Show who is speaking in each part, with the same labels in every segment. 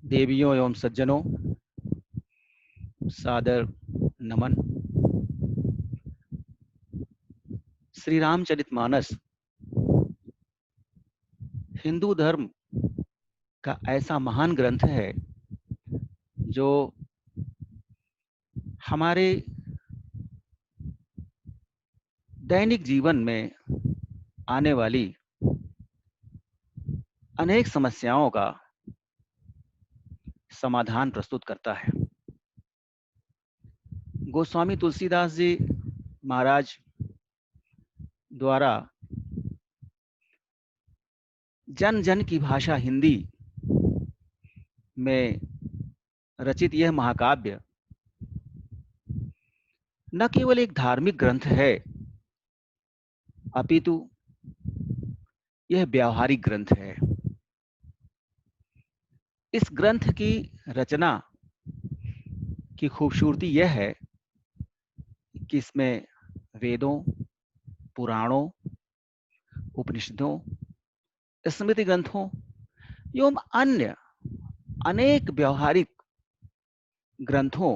Speaker 1: देवियों एवं सज्जनों, सादर नमन। श्री रामचरितमानस हिंदू धर्म का ऐसा महान ग्रंथ है जो हमारे दैनिक जीवन में आने वाली अनेक समस्याओं का समाधान प्रस्तुत करता है। गोस्वामी तुलसीदास जी महाराज द्वारा जन जन की भाषा हिंदी में रचित यह महाकाव्य न केवल एक धार्मिक ग्रंथ है, अपितु यह व्यावहारिक ग्रंथ है। इस ग्रंथ की रचना की खूबसूरती यह है कि इसमें वेदों, पुराणों, उपनिषदों, स्मृति ग्रंथों एवं अन्य अनेक व्यावहारिक ग्रंथों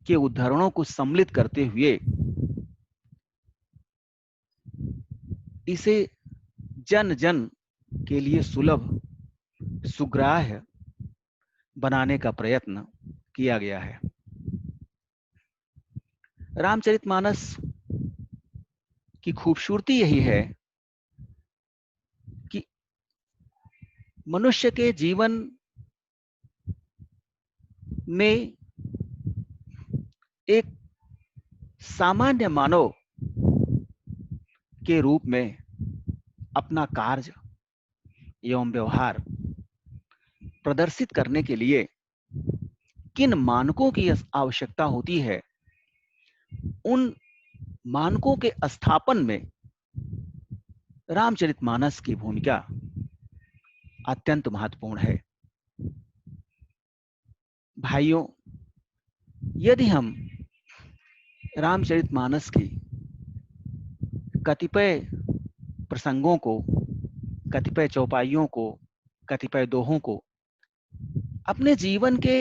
Speaker 1: के उद्धरणों को सम्मिलित करते हुए इसे जन जन के लिए सुलभ, सुग्राह्य बनाने का प्रयत्न किया गया है। रामचरितमानस की खूबसूरती यही है कि मनुष्य के जीवन में एक सामान्य मानव के रूप में अपना कार्य एवं व्यवहार प्रदर्शित करने के लिए किन मानकों की आवश्यकता होती है, उन मानकों के स्थापन में रामचरितमानस की भूमिका अत्यंत महत्वपूर्ण है। भाइयों, यदि हम रामचरितमानस की कतिपय प्रसंगों को, कतिपय चौपाइयों को, कतिपय दोहों को अपने जीवन के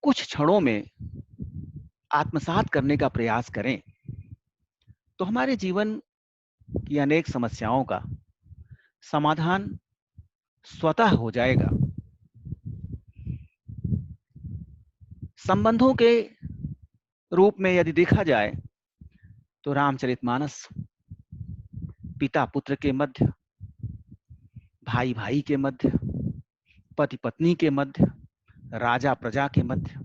Speaker 1: कुछ क्षणों में आत्मसात करने का प्रयास करें, तो हमारे जीवन की अनेक समस्याओं का समाधान स्वतः हो जाएगा। संबंधों के रूप में यदि देखा जाए तो रामचरितमानस पिता पुत्र के मध्य, भाई भाई के मध्य, पति पत्नी के मध्य, राजा प्रजा के मध्य,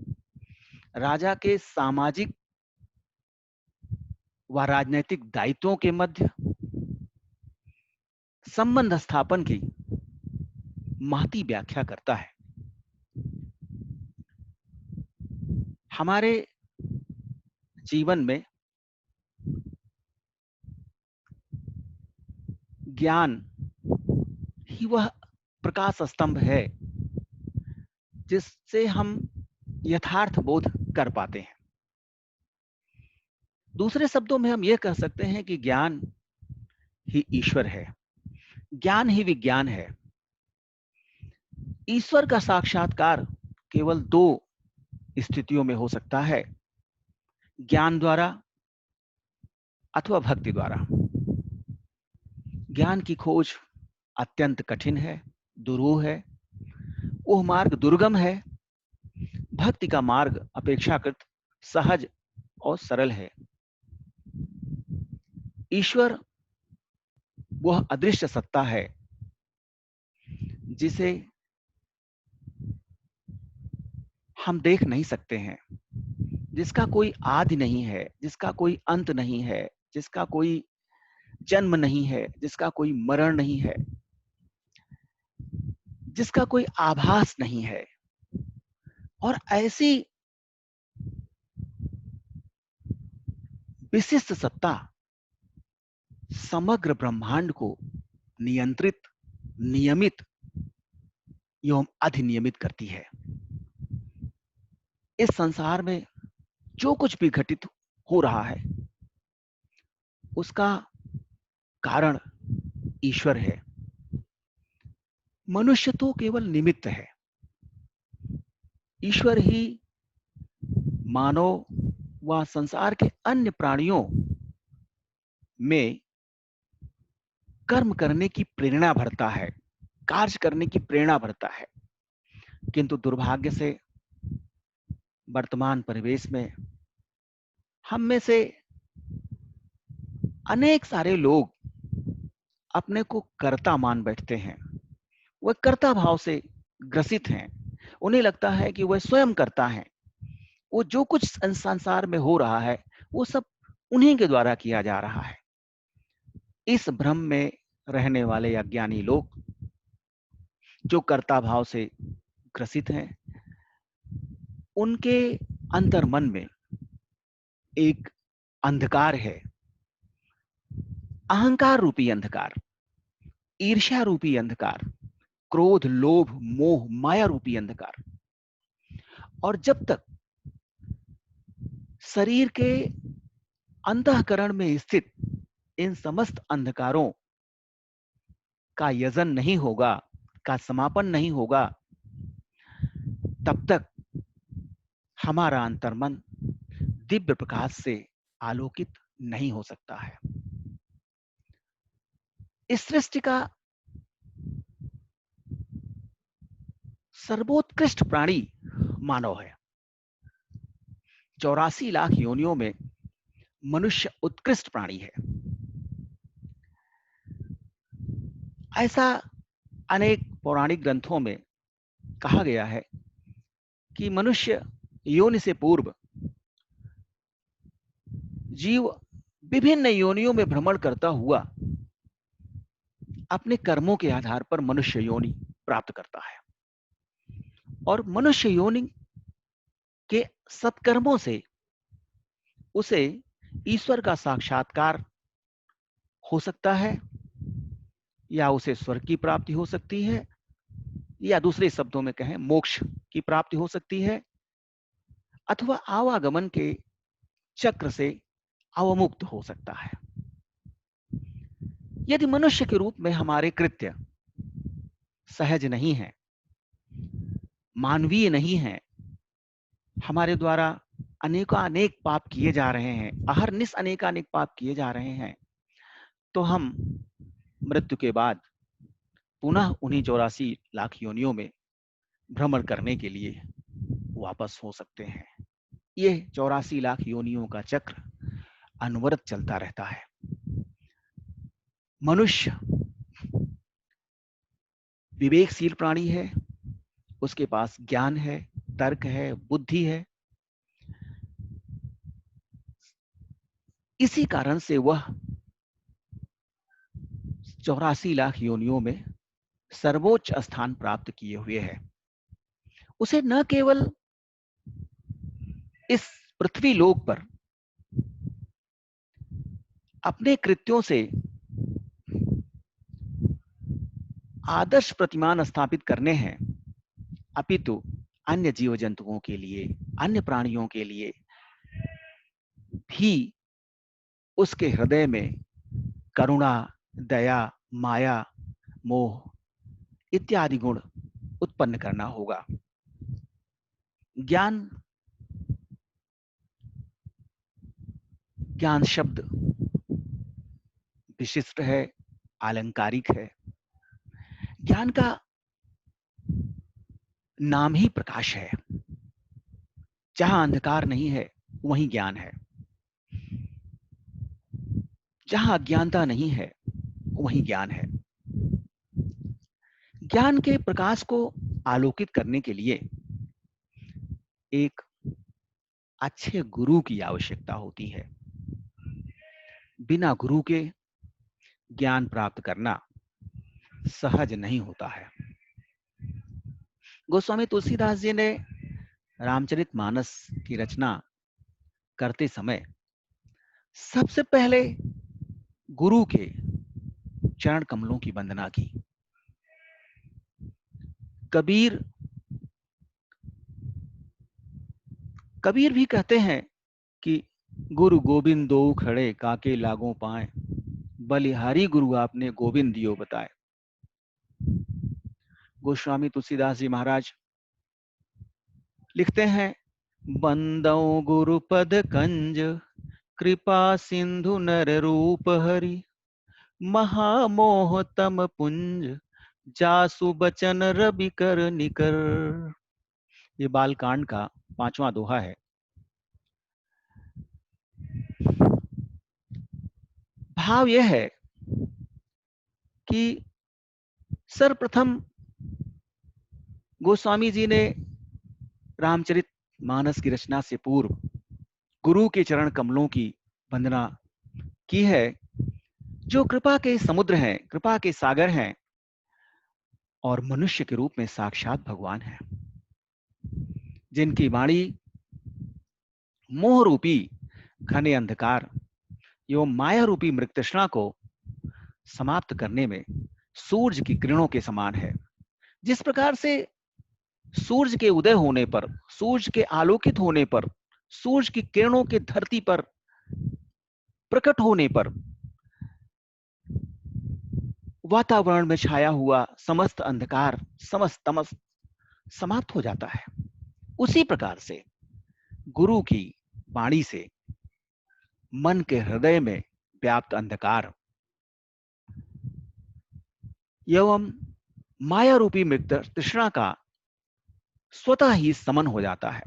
Speaker 1: राजा के सामाजिक व राजनैतिक दायित्वों के मध्य संबंध स्थापन की महती व्याख्या करता है। हमारे जीवन में ज्ञान ही वह प्रकाश स्तंभ है जिससे हम यथार्थ बोध कर पाते हैं। दूसरे शब्दों में हम यह कह सकते हैं कि ज्ञान ही ईश्वर है, ज्ञान ही विज्ञान है। ईश्वर का साक्षात्कार केवल दो स्थितियों में हो सकता है, ज्ञान द्वारा अथवा भक्ति द्वारा। ज्ञान की खोज अत्यंत कठिन है, दुरूह है, वह मार्ग दुर्गम है। भक्ति का मार्ग अपेक्षाकृत सहज और सरल है। ईश्वर वह अदृश्य सत्ता है जिसे हम देख नहीं सकते हैं, जिसका कोई आदि नहीं है, जिसका कोई अंत नहीं है, जिसका कोई जन्म नहीं है, जिसका कोई मरण नहीं है, जिसका कोई आभास नहीं है। और ऐसी विशिष्ट सत्ता समग्र ब्रह्मांड को नियंत्रित, नियमित एवं अधिनियमित करती है। इस संसार में जो कुछ भी घटित हो रहा है उसका कारण ईश्वर है। मनुष्य तो केवल निमित्त है। ईश्वर ही मानव व संसार के अन्य प्राणियों में कर्म करने की प्रेरणा भरता है, कार्य करने की प्रेरणा भरता है। किंतु दुर्भाग्य से वर्तमान परिवेश में हम में से अनेक सारे लोग अपने को कर्ता मान बैठते हैं। वह कर्ता भाव से ग्रसित हैं। उन्हें लगता है कि वह स्वयं करता है। वो जो कुछ संसार में हो रहा है वो सब उन्हीं के द्वारा किया जा रहा है। इस भ्रम में रहने वाले अज्ञानी लोग जो कर्ता भाव से ग्रसित हैं, उनके अंतर्मन में एक अंधकार है, अहंकार रूपी अंधकार, ईर्ष्या रूपी अंधकार, क्रोध, लोभ, मोह, माया रूपी अंधकार। और जब तक शरीर के अंतःकरण में स्थित इन समस्त अंधकारों का यजन नहीं होगा, का समापन नहीं होगा, तब तक हमारा अंतर्मन दिव्य प्रकाश से आलोकित नहीं हो सकता है। इस सृष्टि का सर्वोत्कृष्ट प्राणी मानव है। 84 लाख योनियों में मनुष्य उत्कृष्ट प्राणी है। ऐसा अनेक पौराणिक ग्रंथों में कहा गया है कि मनुष्य योनि से पूर्व जीव विभिन्न योनियों में भ्रमण करता हुआ अपने कर्मों के आधार पर मनुष्य योनि प्राप्त करता है। और मनुष्य योनि के सत्कर्मों से उसे ईश्वर का साक्षात्कार हो सकता है, या उसे स्वर्ग की प्राप्ति हो सकती है, या दूसरे शब्दों में कहें मोक्ष की प्राप्ति हो सकती है, अथवा आवागमन के चक्र से अवमुक्त हो सकता है। यदि मनुष्य के रूप में हमारे कृत्य सहज नहीं है, मानवीय नहीं है, हमारे द्वारा अनेकानेक पाप किए जा रहे हैं, अहरनिश अनेकानेक पाप किए जा रहे हैं, तो हम मृत्यु के बाद पुनः उन्हीं 84 लाख योनियों में भ्रमण करने के लिए वापस हो सकते हैं। यह 84 लाख योनियों का चक्र अनवरत चलता रहता है। मनुष्य विवेकशील प्राणी है, उसके पास ज्ञान है, तर्क है, बुद्धि है। इसी कारण से वह 84 लाख योनियों में सर्वोच्च स्थान प्राप्त किए हुए है। उसे न केवल इस पृथ्वी लोक पर अपने कृत्यों से आदर्श प्रतिमान स्थापित करने हैं, अपितु अन्य जीव जंतुओं के लिए, अन्य प्राणियों के लिए भी उसके हृदय में करुणा, दया, माया, मोह इत्यादि गुण उत्पन्न करना होगा। ज्ञान शब्द विशिष्ट है, आलंकारिक है। ज्ञान का नाम ही प्रकाश है। जहां अंधकार नहीं है वहीं ज्ञान है, जहां अज्ञानता नहीं है वहीं ज्ञान है। ज्ञान के प्रकाश को आलोकित करने के लिए एक अच्छे गुरु की आवश्यकता होती है। बिना गुरु के ज्ञान प्राप्त करना सहज नहीं होता है। गोस्वामी तुलसीदास जी ने रामचरितमानस की रचना करते समय सबसे पहले गुरु के चरण कमलों की वंदना की। कबीर भी कहते हैं कि गुरु गोविंद दो खड़े काके लागों पाए, बलिहारी गुरु आपने गोविंद दियो बताए। गोस्वामी तुलसीदास जी महाराज लिखते हैं, बंदौ गुरुपद कंज कृपा सिंधु नर रूप हरि, महामोह तम पुंज जासु बचन रवि कर निकर। ये बालकांड का 5वां दोहा है। भाव यह है कि सर्वप्रथम गोस्वामी जी ने रामचरित मानस की रचना से पूर्व गुरु के चरण कमलों की वंदना की है, जो कृपा के समुद्र हैं, कृपा के सागर हैं और मनुष्य के रूप में साक्षात भगवान हैं, जिनकी वाणी मोह रूपी घने अंधकार एवं माया रूपी मृगतृष्णा को समाप्त करने में सूर्य की किरणों के समान है। जिस प्रकार से सूर्य के उदय होने पर, सूर्य के आलोकित होने पर, सूर्य की किरणों के धरती पर प्रकट होने पर वातावरण में छाया हुआ समस्त अंधकार, समस्त तमस समाप्त हो जाता है, उसी प्रकार से गुरु की वाणी से मन के हृदय में व्याप्त अंधकार एवं माया रूपी मृग तृष्णा का स्वतः ही समन हो जाता है।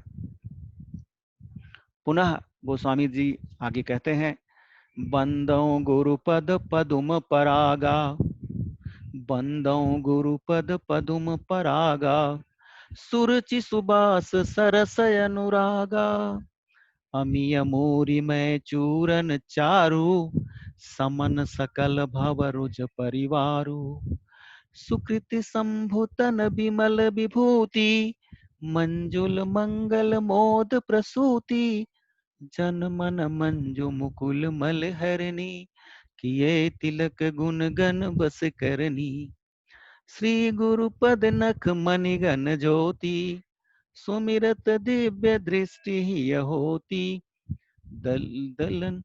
Speaker 1: पुनः गोस्वामी जी आगे कहते हैं, बंदौ गुरुपद पदुम परागा, बंदौ गुरुपद पदुम परागा, सुरुचि सुबास सरसय अनुरागा, अमिय मोरी मैं चूरन चारु, समन सकल भव रुज परिवारु, सुकृति संभुतन विमल विभूति, मंजुल मंगल मोद प्रसूति, जन मन मंजु मुकुल मल हरणी, किए तिलक गुण गण बस करनी, श्री गुरुपद नख मणिगण ज्योति, सुमिरत दिव्य दृष्टि ही होती, दल दलन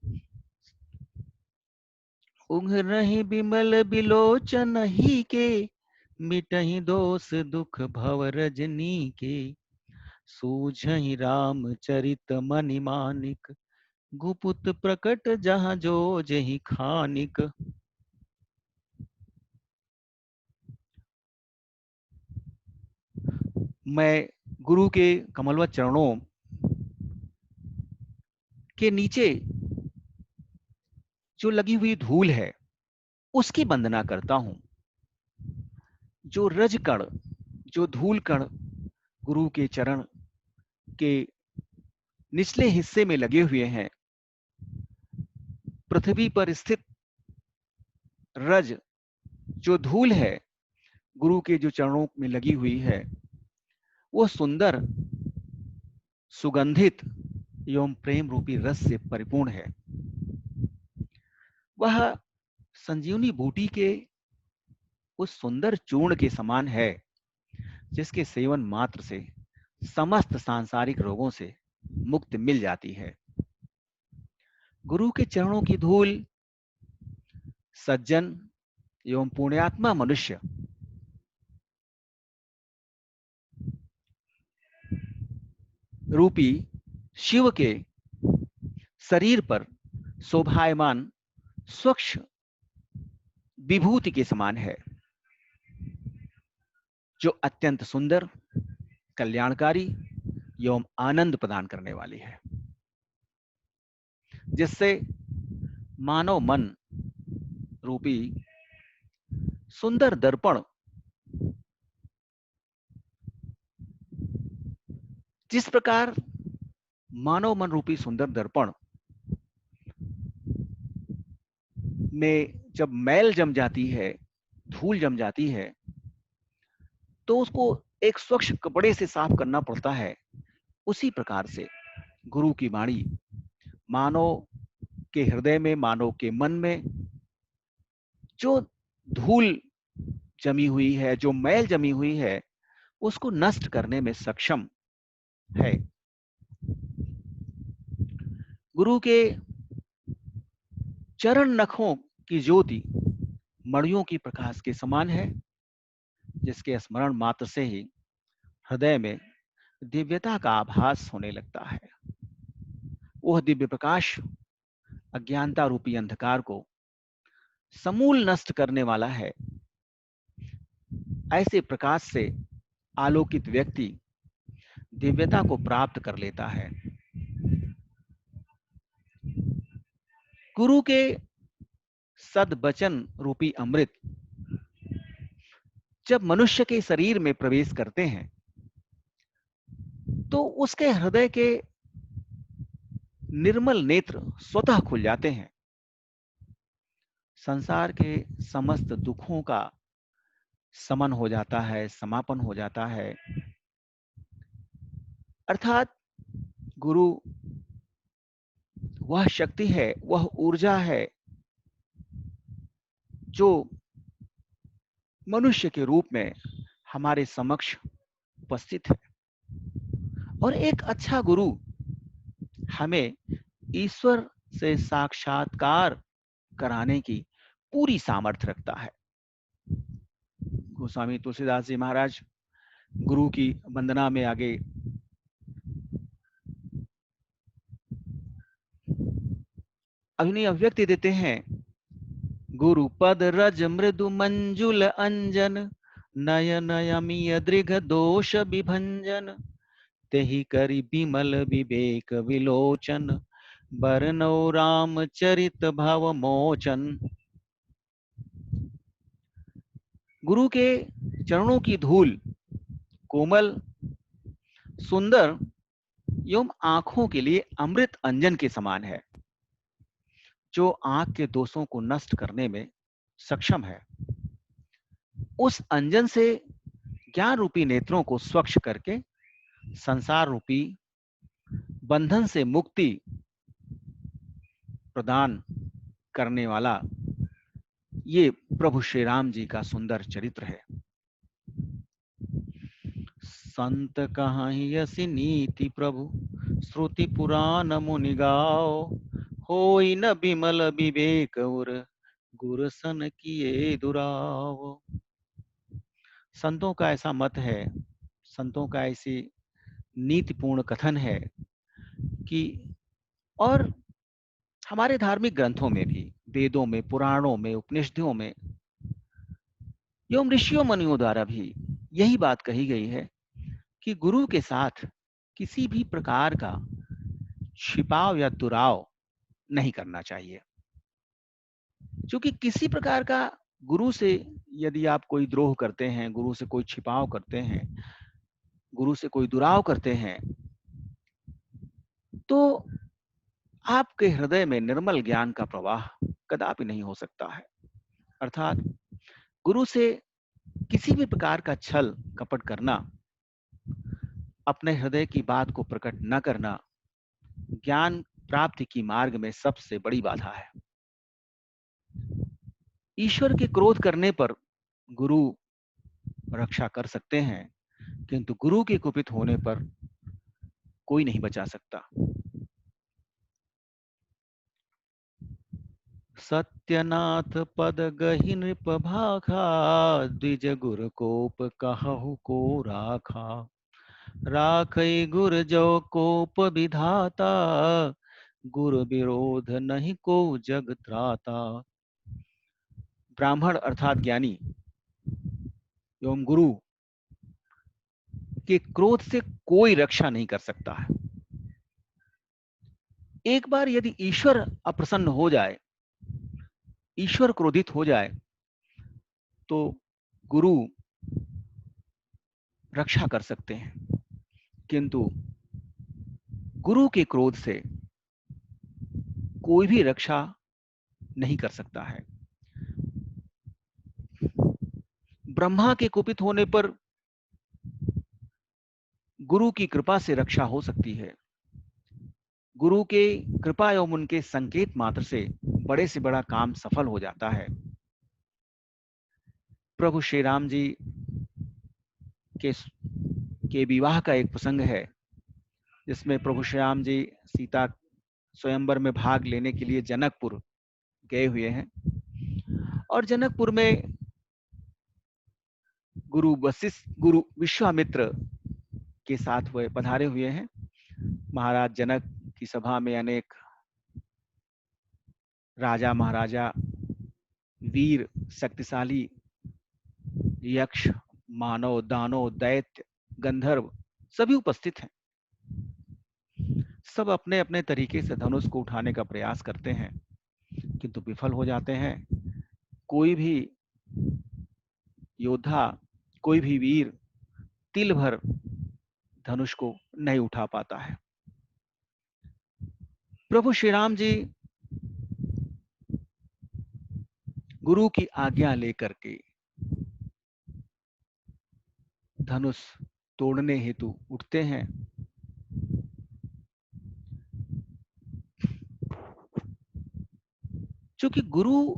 Speaker 1: उघरहि बिमल बिलोचन ही के, मिटहि दोष दुख भव रजनी के, सूझहि राम चरित मनि मानिक, गुपुत प्रकट जहाँ जो जहि खानिक। मैं गुरु के कमलवत चरणों के नीचे जो लगी हुई धूल है उसकी वंदना करता हूं। जो रज कण, जो धूल कण गुरु के चरण के निचले हिस्से में लगे हुए हैं, पृथ्वी पर स्थित रज जो धूल है गुरु के जो चरणों में लगी हुई है, वो सुंदर, सुगंधित एवं प्रेम रूपी रस से परिपूर्ण है। वह संजीवनी बूटी के उस सुंदर चूर्ण के समान है, जिसके सेवन मात्र से समस्त सांसारिक रोगों से मुक्ति मिल जाती है। गुरु के चरणों की धूल सज्जन एवं पुण्यात्मा मनुष्य रूपी शिव के शरीर पर शोभायमान स्वच्छ विभूति के समान है, जो अत्यंत सुंदर, कल्याणकारी एवं आनंद प्रदान करने वाली है, जिससे मानव मन रूपी सुंदर दर्पण, जिस प्रकार मानव मन रूपी सुंदर दर्पण में जब मैल जम जाती है, धूल जम जाती है, तो उसको एक स्वच्छ कपड़े से साफ करना पड़ता है। उसी प्रकार से गुरु की वाणी मानव के हृदय में, मानव के मन में जो धूल जमी हुई है, जो मैल जमी हुई है, उसको नष्ट करने में सक्षम है। गुरु के चरण नखों की ज्योति मणियों की प्रकाश के समान है, जिसके स्मरण मात्र से ही हृदय में दिव्यता का आभास होने लगता है। वह दिव्य प्रकाश अज्ञानता रूपी अंधकार को समूल नष्ट करने वाला है। ऐसे प्रकाश से आलोकित व्यक्ति दिव्यता को प्राप्त कर लेता है। गुरु के सद्वचन रूपी अमृत जब मनुष्य के शरीर में प्रवेश करते हैं तो उसके हृदय के निर्मल नेत्र स्वतः खुल जाते हैं। संसार के समस्त दुखों का समन हो जाता है, समापन हो जाता है। अर्थात गुरु वह शक्ति है, वह ऊर्जा है जो मनुष्य के रूप में हमारे समक्ष उपस्थित है। और एक अच्छा गुरु हमें ईश्वर से साक्षात्कार कराने की पूरी सामर्थ्य रखता है। गोस्वामी तुलसीदास जी महाराज गुरु की वंदना में आगे अग्नि अभिव्यक्ति देते हैं। गुरु पद रज मृदु मंजुल अंजन, नयन अमीय दृघ दोष विभंजन, तेहि करि विमल विवेक विलोचन, बरनौ रामचरित भव मोचन। गुरु के चरणों की धूल कोमल, सुंदर एवं आंखों के लिए अमृत अंजन के समान है, जो आंख के दोषों को नष्ट करने में सक्षम है। उस अंजन से ज्ञान रूपी नेत्रों को स्वच्छ करके संसार रूपी बंधन से मुक्ति प्रदान करने वाला ये प्रभु श्री राम जी का सुंदर चरित्र है। संत कहाहि यसि नीति प्रभु, श्रुति पुराण मुनि गाओ, होई न बिमल विवेक उर, गुर सन किए दुराव। संतों का ऐसा मत है, संतों का ऐसी नीतिपूर्ण कथन है कि, और हमारे धार्मिक ग्रंथों में भी, वेदों में, पुराणों में, उपनिषदों में एवं ऋषियों मुनियों द्वारा भी यही बात कही गई है कि गुरु के साथ किसी भी प्रकार का छिपाव या दुराव नहीं करना चाहिए। क्योंकि किसी प्रकार का गुरु से यदि आप कोई द्रोह करते हैं, गुरु से कोई छिपाव करते हैं, गुरु से कोई दुराव करते हैं, तो आपके हृदय में निर्मल ज्ञान का प्रवाह कदापि नहीं हो सकता है। अर्थात गुरु से किसी भी प्रकार का छल कपट करना, अपने हृदय की बात को प्रकट न करना, ज्ञान प्राप्ति की मार्ग में सबसे बड़ी बाधा है। ईश्वर के क्रोध करने पर गुरु रक्षा कर सकते हैं, किंतु गुरु के कुपित होने पर कोई नहीं बचा सकता। सत्यनाथ पद गहि नृप भाखा, द्विज गुर कोप कहु को राखा, राखई गुर जो कोप विधाता, गुरु विरोध नहीं को जग त्राता। ब्राह्मण अर्थात ज्ञानी एवं गुरु के क्रोध से कोई रक्षा नहीं कर सकता है। एक बार यदि ईश्वर अप्रसन्न हो जाए, ईश्वर क्रोधित हो जाए, तो गुरु रक्षा कर सकते हैं, किंतु गुरु के क्रोध से कोई भी रक्षा नहीं कर सकता है। ब्रह्मा के कुपित होने पर गुरु की कृपा से रक्षा हो सकती है। गुरु के कृपा एवं उनके संकेत मात्र से बड़े से बड़ा काम सफल हो जाता है। प्रभु श्री राम जी के विवाह का एक प्रसंग है, जिसमें प्रभु श्री राम जी सीता स्वयंवर में भाग लेने के लिए जनकपुर गए हुए हैं, और जनकपुर में गुरु विश्वामित्र के साथ वह पधारे हुए हैं। महाराज जनक की सभा में अनेक राजा महाराजा, वीर, शक्तिशाली, यक्ष, मानव, दानव, दैत्य, गंधर्व सभी उपस्थित हैं। सब अपने अपने तरीके से धनुष को उठाने का प्रयास करते हैं, किंतु विफल हो जाते हैं। कोई भी योद्धा, कोई भी वीर तिल भर धनुष को नहीं उठा पाता है। प्रभु श्री राम जी गुरु की आज्ञा लेकर के धनुष तोड़ने हेतु उठते हैं। क्योंकि गुरु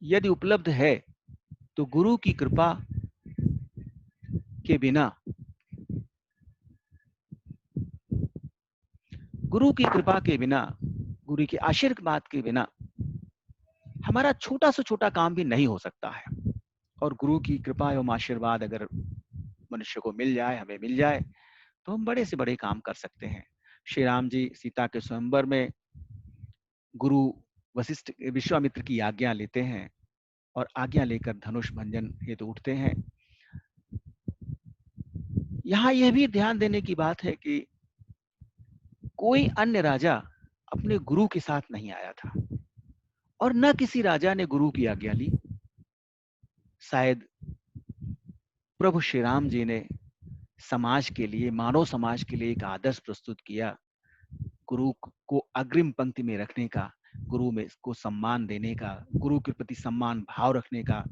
Speaker 1: यदि उपलब्ध है तो गुरु की कृपा के बिना, गुरु की कृपा के बिना, गुरु के आशीर्वाद के बिना हमारा छोटा से छोटा काम भी नहीं हो सकता है। और गुरु की कृपा एवं आशीर्वाद अगर मनुष्य को मिल जाए, हमें मिल जाए, तो हम बड़े से बड़े काम कर सकते हैं। श्री राम जी सीता के स्वयंवर में गुरु वशिष्ठ विश्वामित्र की आज्ञा लेते हैं और आज्ञा लेकर धनुष भंजन हेतु उठते हैं। यहाँ यह भी ध्यान देने की बात है कि कोई अन्य राजा अपने गुरु के साथ नहीं आया था और न किसी राजा ने गुरु की आज्ञा ली। शायद प्रभु श्री राम जी ने समाज के लिए, मानव समाज के लिए एक आदर्श प्रस्तुत किया, गुरु को अग्रिम पंक्ति में रखने का, गुरु में को सम्मान देने का, गुरु के प्रति सम्मान भाव रखने का,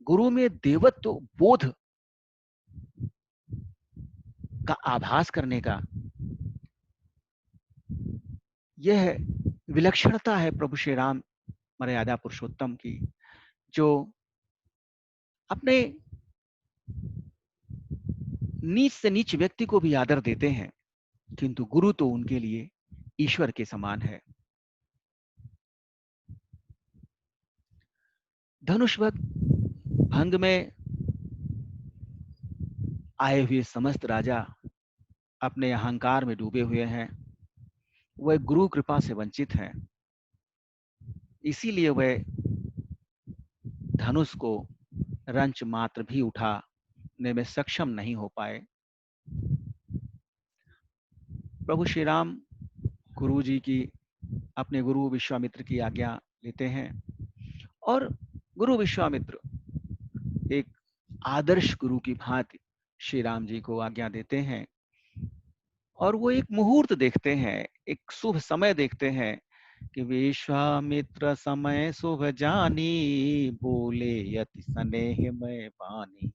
Speaker 1: गुरु में देवत्व बोध का आभास करने का। यह विलक्षणता है प्रभु श्री राम मर्यादा पुरुषोत्तम की, जो अपने नीच से नीच व्यक्ति को भी आदर देते हैं, किंतु गुरु तो उनके लिए ईश्वर के समान है। धनुष भंग में आए हुए समस्त राजा अपने अहंकार में डूबे हुए हैं, वह गुरु कृपा से वंचित हैं। इसीलिए वह धनुष को रंच मात्र भी उठाने में सक्षम नहीं हो पाए। प्रभु श्री राम गुरु जी की, अपने गुरु विश्वामित्र की आज्ञा लेते हैं और गुरु विश्वामित्र एक आदर्श गुरु की भांति श्री राम जी को आज्ञा देते हैं और वो एक मुहूर्त देखते हैं, एक शुभ समय देखते हैं कि विश्वामित्र समय शुभ जानी, बोले यति स्नेह मैं बानी।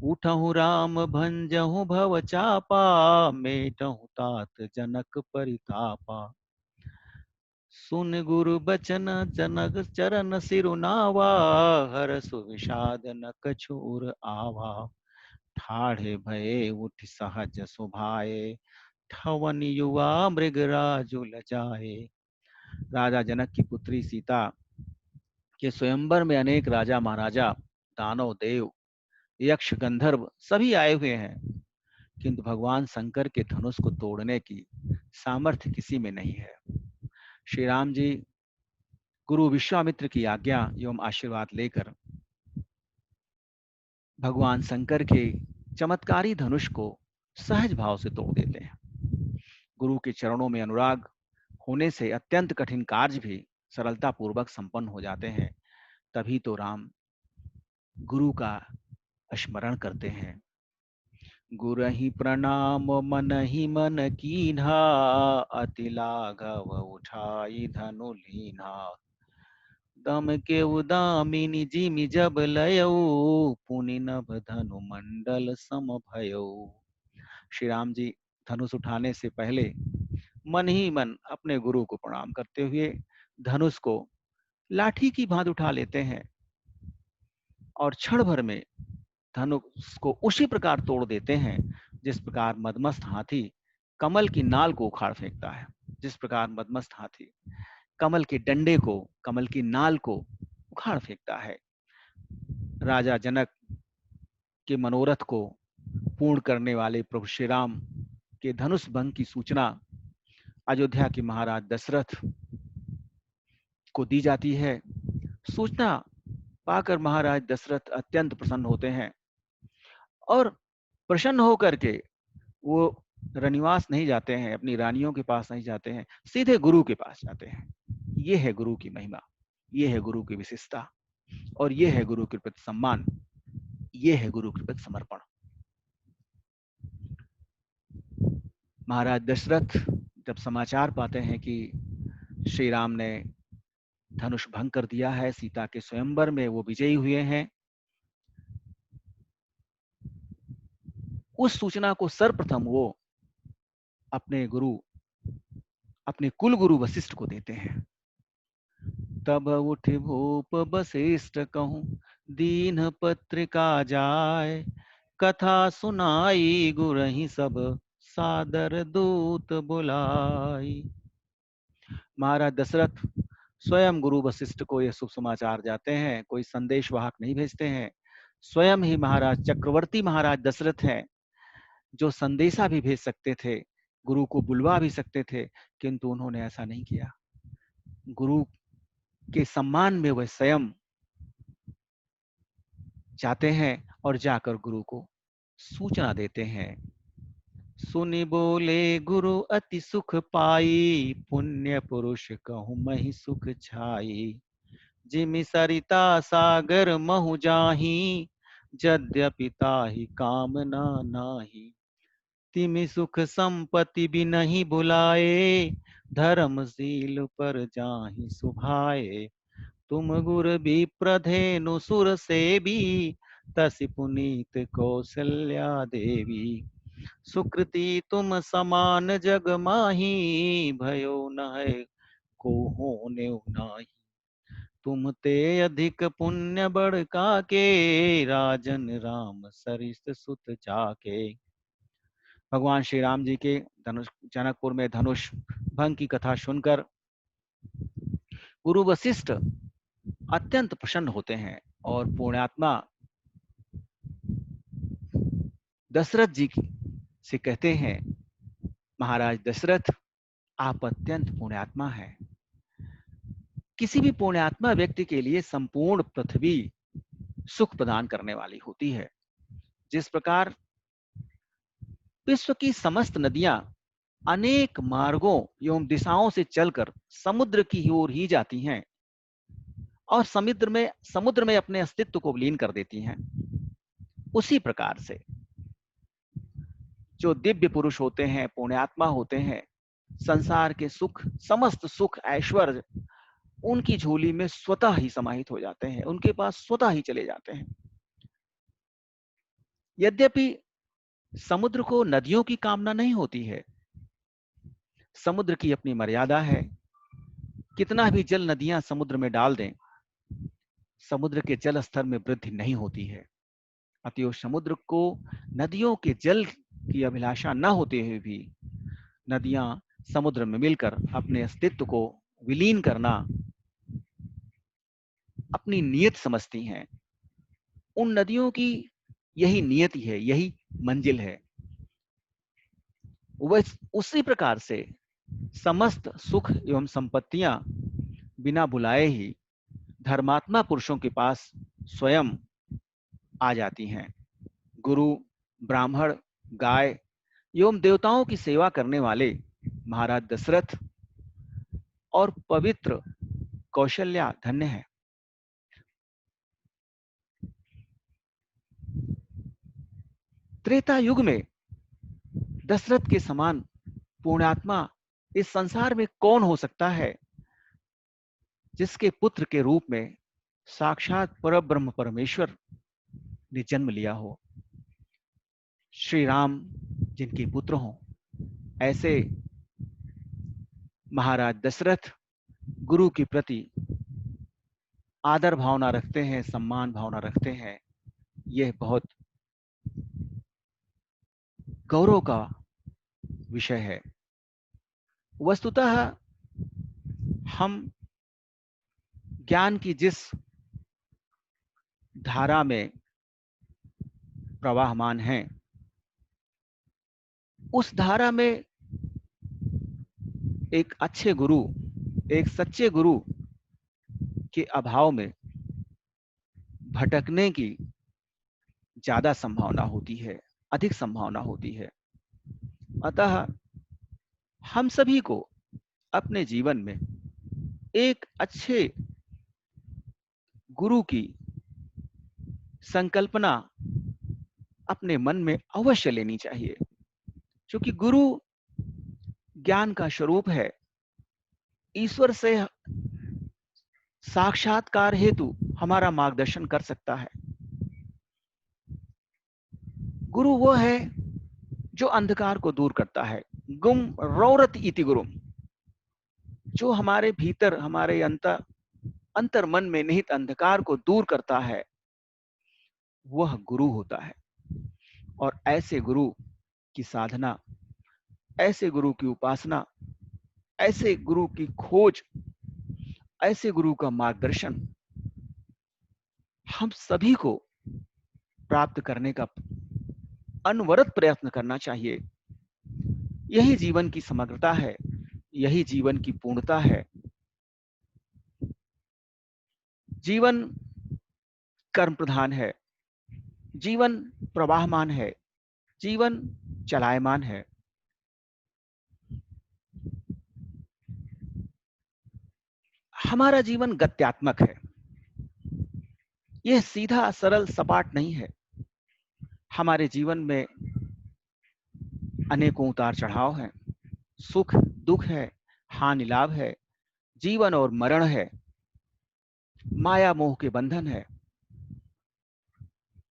Speaker 1: उठहु राम भंजहु भव चापा, मेटहु तात जनक परितापा। सुन गुरु बचन जनक चरण सिरुनावा, हरसु विषाद न कछुर आवा। ठाढ़े भये उठ सहज सुभाए, ठवन युवा मृगराजु लजाए। राजा जनक की पुत्री सीता के स्वयंवर में अनेक राजा महाराजा, दानव, देव, यक्ष, गंधर्व सभी आए हुए हैं, किंतु भगवान शंकर के धनुष को तोड़ने की सामर्थ्य किसी में नहीं है। श्री राम जी गुरु विश्वामित्र की आज्ञा एवं आशीर्वाद लेकर भगवान शंकर के चमत्कारी धनुष को सहज भाव से तोड़ देते हैं। गुरु के चरणों में अनुराग होने से अत्यंत कठिन कार्य भी सरलता पूर्वक संपन्न हो जाते हैं। तभी तो राम गुरु का स्मरण करते हैं। गुरहि प्रणाम मन ही मन कीन्हा, अति लाघव उठाई धनु लीन्हा। दम के उदामिनी जिमि जब लयऊ, पुनि नभ धनु मंडल सम भयऊ। श्री राम जी धनुष उठाने से पहले मन ही मन अपने गुरु को प्रणाम करते हुए धनुष को लाठी की भांति उठा लेते हैं और क्षण भर में धनुष को उसी प्रकार तोड़ देते हैं जिस प्रकार मदमस्त हाथी कमल की नाल को उखाड़ फेंकता है। जिस प्रकार मदमस्त हाथी कमल के डंडे को, कमल की नाल को उखाड़ फेंकता है। राजा जनक के मनोरथ को पूर्ण करने वाले प्रभु श्री राम के धनुष भंग की सूचना अयोध्या के महाराज दशरथ को दी जाती है। सूचना पाकर महाराज दशरथ अत्यंत प्रसन्न होते हैं और प्रसन्न होकर के वो रनिवास नहीं जाते हैं, अपनी रानियों के पास नहीं जाते हैं, सीधे गुरु के पास जाते हैं। ये है गुरु की महिमा, ये है गुरु की विशेषता, और ये है गुरु के प्रति सम्मान, ये है गुरु के प्रति समर्पण। महाराज दशरथ जब समाचार पाते हैं कि श्री राम ने धनुष भंग कर दिया है, सीता के स्वयंवर में वो विजयी हुए हैं, उस सूचना को सर्वप्रथम वो अपने गुरु, अपने कुल गुरु वशिष्ठ को देते हैं। तब उठ भूप वशिष्ठ कहूं दीन पत्रिका जाय, कथा सुनाई गुरहि सब सादर दूत बुलाई। महाराज दशरथ स्वयं गुरु वशिष्ठ को यह शुभ समाचार जाते हैं, कोई संदेश वाहक नहीं भेजते हैं। स्वयं ही महाराज चक्रवर्ती महाराज दशरथ हैं जो संदेशा भी भेज सकते थे, गुरु को बुलवा भी सकते थे, किंतु उन्होंने ऐसा नहीं किया। गुरु के सम्मान में वह स्वयं जाते हैं और जाकर गुरु को सूचना देते हैं। सुनि बोले गुरु अति सुख पाई, पुण्य पुरुष कहूँ महि सुख छाई। जिमि सरिता सागर महु जाहि, यद्यपि ताहि कामना नाही। तिमि सुख संपत्ति भी नहीं बुलाए, धर्मशील पर जाहि सुभाए। तुम गुर भी प्रधेनु सुर से भी, तसि पुनीत कौशल्या देवी। सुकृति तुम समान जग माही, भयो न है को होने नाही। तुम ते अधिक पुण्य बढ़ काके, राजन राम सरिस सुत जाके। भगवान श्री राम जी के धनुष जनकपुर में धनुष भंग की कथा सुनकर गुरु वशिष्ठ अत्यंत प्रसन्न होते हैं और पुण्यात्मा दशरथ जी से कहते हैं, महाराज दशरथ आप अत्यंत पुण्यात्मा हैं। किसी भी पुण्यात्मा व्यक्ति के लिए संपूर्ण पृथ्वी सुख प्रदान करने वाली होती है। जिस प्रकार विश्व की समस्त नदियां अनेक मार्गों एवं दिशाओं से चलकर समुद्र की ओर ही जाती हैं और समुद्र में अपने अस्तित्व को विलीन कर देती हैं, उसी प्रकार से जो दिव्य पुरुष होते हैं, पुण्यात्मा होते हैं, संसार के सुख, समस्त सुख ऐश्वर्य उनकी झोली में स्वतः ही समाहित हो जाते हैं, उनके पास स्वतः ही चले जाते हैं। यद्यपि समुद्र को नदियों की कामना नहीं होती है, समुद्र की अपनी मर्यादा है। कितना भी जल नदियां समुद्र में डाल दें, समुद्र के जल स्तर में वृद्धि नहीं होती है। अतएव समुद्र को नदियों के जल की अभिलाषा न होते हुए भी नदियां समुद्र में मिलकर अपने अस्तित्व को विलीन करना अपनी नियत समझती हैं। उन नदियों की यही नियति है, यही मंजिल है। वह उसी प्रकार से समस्त सुख एवं संपत्तियां बिना बुलाए ही धर्मात्मा पुरुषों के पास स्वयं आ जाती हैं। गुरु, ब्राह्मण, गाय एवं देवताओं की सेवा करने वाले महाराज दशरथ और पवित्र कौशल्या धन्य है। त्रेता युग में दशरथ के समान पुण्यात्मा इस संसार में कौन हो सकता है, जिसके पुत्र के रूप में साक्षात परब्रह्म परमेश्वर ने जन्म लिया हो। श्री राम जिनके पुत्र हों, ऐसे महाराज दशरथ गुरु के प्रति आदर भावना रखते हैं, सम्मान भावना रखते हैं। यह बहुत गौरव का विषय है। वस्तुतः हम ज्ञान की जिस धारा में प्रवाहमान हैं, उस धारा में एक अच्छे गुरु, एक सच्चे गुरु के अभाव में भटकने की ज्यादा संभावना होती है, अधिक संभावना होती है। अतः हम सभी को अपने जीवन में एक अच्छे गुरु की संकल्पना अपने मन में अवश्य लेनी चाहिए, क्योंकि गुरु ज्ञान का स्वरूप है। ईश्वर से साक्षात्कार हेतु हमारा मार्गदर्शन कर सकता है। गुरु वो है जो अंधकार को दूर करता है। गुम रौरत इति गुरुम, जो हमारे भीतर, हमारे अंतर मन में निहित अंधकार को दूर करता है, वह गुरु होता है। और ऐसे गुरु की साधना, ऐसे गुरु की उपासना, ऐसे गुरु की खोज, ऐसे गुरु का मार्गदर्शन हम सभी को प्राप्त करने का अनवरत प्रयत्न करना चाहिए। यही जीवन की समग्रता है, यही जीवन की पूर्णता है। जीवन कर्म प्रधान है, जीवन प्रवाहमान है, जीवन चलायमान है। हमारा जीवन गत्यात्मक है, यह सीधा सरल सपाट नहीं है। हमारे जीवन में अनेकों उतार चढ़ाव हैं, सुख दुख है, हानि लाभ है, जीवन और मरण है, माया मोह के बंधन है।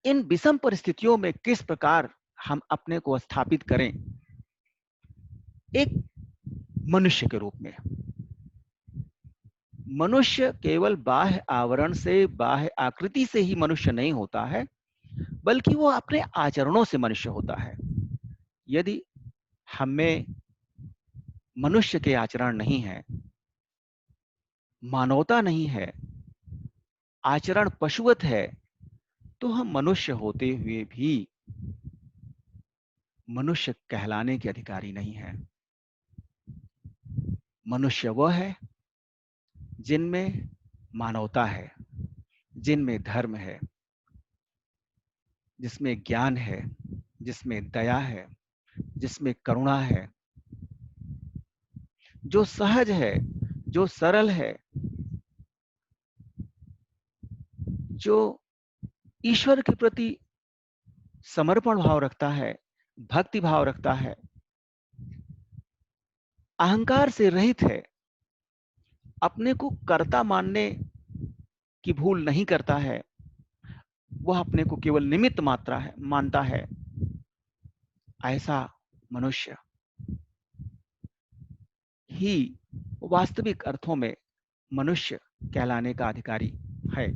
Speaker 1: इन विषम परिस्थितियों में किस प्रकार हम अपने को स्थापित करें एक मनुष्य के रूप में। मनुष्य केवल बाह्य आवरण से, बाह्य आकृति से ही मनुष्य नहीं होता है, बल्कि वो अपने आचरणों से मनुष्य होता है। यदि हमें मनुष्य के आचरण नहीं है, मानवता नहीं है, आचरण पशुवत है, तो हम मनुष्य होते हुए भी मनुष्य कहलाने के अधिकारी नहीं है। मनुष्य वह है जिनमें मानवता है, जिनमें धर्म है, जिसमें ज्ञान है, जिसमें दया है, जिसमें करुणा है, जो सहज है, जो सरल है, जो ईश्वर के प्रति समर्पण भाव रखता है, भक्ति भाव रखता है, अहंकार से रहित है, अपने को कर्ता मानने की भूल नहीं करता है, वह अपने को केवल निमित्त मात्रा है मानता है। ऐसा मनुष्य ही वास्तविक अर्थों में मनुष्य कहलाने का अधिकारी है।